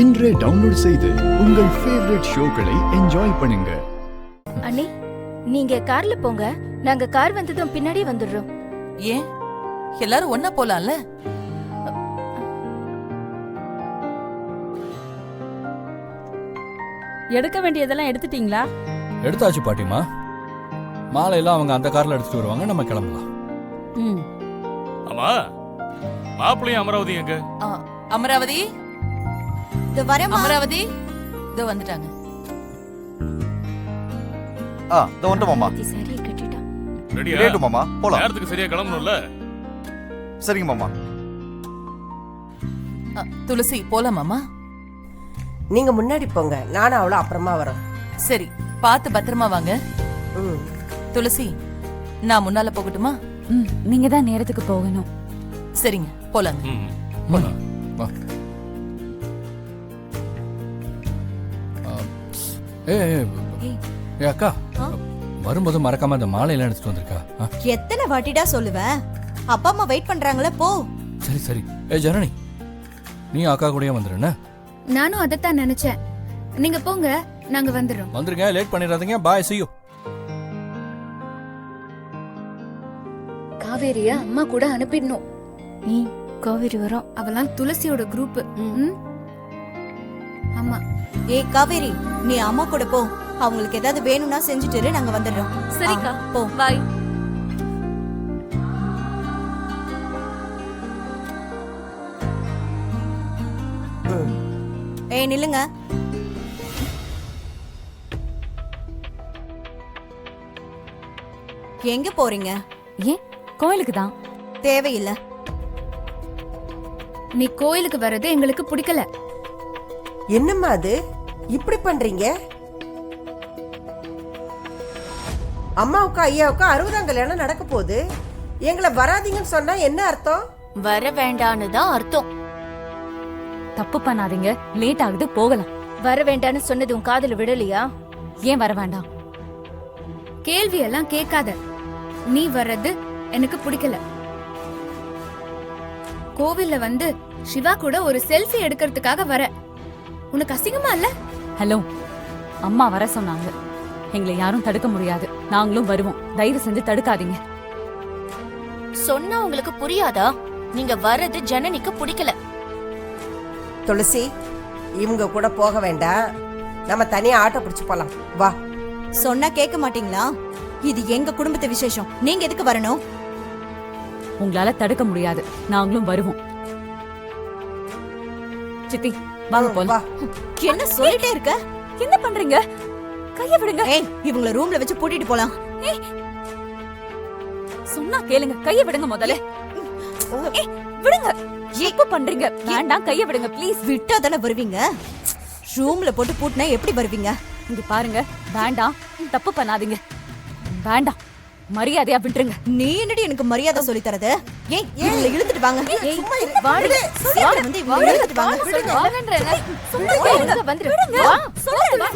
இன்றே டவுன்லோட் செய்து உங்கள் ஃபேவரட் ஷோக்களை என்ஜாய் பண்ணுங்க. அண்ணி, நீங்க கார்ல போங்க, நாங்க கார் வந்ததும் பின்னாடி வந்துடுறோம். ஏன் எல்லாரும் ஒன்னா போலாம்ல? எடுக்க வேண்டியதெல்லாம் எடுத்துட்டீங்களா? எடுத்தாச்சு பாட்டிமா. மாலையெல்லாம் அவங்க அந்த கார்ல எடுத்துட்டு வருவாங்க, நம்ம கிளம்பலாம். அம்மா, மாப்பிள்ளையும் அமராவதி எங்க? அமராவதி, அமராவதி இதோ வந்துட்டாங்க. வந்துட்டோம் மாமா. சரி கட்டிட்டான். ரெடியா? ரெடி மாமா, போலாம். நேரத்துக்கு சரியா கிளம்பணும்ல? சரிங்க மாமா. துளசி போலாமாமா? நீங்க முன்னாடி போங்க, நானும் அவளும் அப்புறமா வரோம். சரி, பார்த்து பத்திரமா வாங்க. துளசி, நான் முன்னால போகட்டுமா? நீங்க தான் நேரத்துக்கு போகணும். சரிங்க, போலாங்க. போலாம். வா. ஏ அக்கா, வரும்போது மறக்காம அந்த மாலையெல்லாம் எடுத்துட்டு வந்திருக்கா? எத்தனை வாட்டிடா சொல்லுவேன்? அப்பா அம்மா வெயிட் பண்றாங்களே, போ. சரி சரி. ஏ ஜனனி, நீ அக்கா கூடயே வந்துருண்ண? நானும் அதைத்தான் நினைச்சேன். நீங்க போங்க, நாங்க வந்துடுறோம். வந்துருங்க, லேட் பண்ணிடாதீங்க. பாய், see you. காவேரிய அம்மா கூட அனுப்பிடணும். நீ காவேரி வரோம், அவெல்லாம் துளசியோட குரூப். ஆமா. ஏய் காவேரி, நீ அம்மா கூட போ. அவங்களுக்கு ஏதாவது வேணும்னா செஞ்சுட்டு நாங்க வந்துடுறோம். சரிக்கா, போ. பாய். ஏய் நில்லுங்க. எங்க போறீங்க? ஏன்? கோயிலுக்கு தான். தேவையில்ல. நீ கோயிலுக்கு வர்றது எங்களுக்கு பிடிக்கல. என்னம்மா அது இப்படி பண்றீங்க? அம்மாவுக்கு ஐயாவுக்கு 60ஆம் கல்யாணம் நடக்க போகுது. எங்களை வராதீங்கன்னு சொன்னா என்ன அர்த்தம்? வர வேண்டான்னு தான் அர்த்தம். தப்பு பண்ணாதீங்க, லேட் ஆகுது, போகலாம். வர வேண்டான்னு சொன்னது உன் காதுல விடலையா? ஏன் வர வேண்டாம்? கேள்வி எல்லாம் கேட்காத. நீ வர்றது எனக்கு பிடிக்கல. கோவில்ல வந்து சிவா கூட ஒரு செல்ஃபி எடுக்கிறதுக்காக வர உனக்கு அசிங்கமா இல்ல? ஹலோ, அம்மா வர சொன்னாங்க. எங்களை யாரும் தடுக்க முடியாது. நாங்களும் வருவோம். தயவு செஞ்சு தடுக்காதீங்க. சொன்னா உங்களுக்கு புரியாதா? நீங்க வர்றது ஜனனிக்கு பிடிக்கல. துளசி, இவங்க கூட போக வேண்டாம், நம்ம தனியா ஆட்டோ பிடிச்சு போலாம். வா. சொன்னா கேட்க மாட்டீங்களா? இது எங்க குடும்பத்து விசேஷம், நீங்க எதுக்கு வரணும்? உங்களால தடுக்க முடியாது. நாங்களும் வருவோம். சித்தி, வாங்க போலாம். என்ன சொல்லிட்டே இருக்க? என்ன பண்றீங்க? கைய விடுங்க. ஏய், இவங்கள ரூம்ல வச்சு பூட்டிட்டு போலாம். சொன்னா கேளுங்க, கைய விடுங்க முதல்ல. விடுங்க. எப்ப பண்றீங்க? வேண்டாம், கைய விடுங்க ப்ளீஸ். விட்டா தானே வருவீங்க. ரூம்ல போட்டு பூட்டினா எப்படி வருவீங்க? இங்க பாருங்க, வேண்டாம், தப்பு பண்ணாதீங்க. வேண்டாம், மரியாதையா விட்டுருங்க. நீ என்னடி எனக்கு மரியாதை சொல்லி தரது? ஏய், இவங்களை இழுத்துட்டு வாங்க. சும்மா இரு. வாடி. வந்து இவங்களை இழுத்துட்டு வாங்க. சொல்லுங்க. வந்துரு. வா, சொல்லுங்க.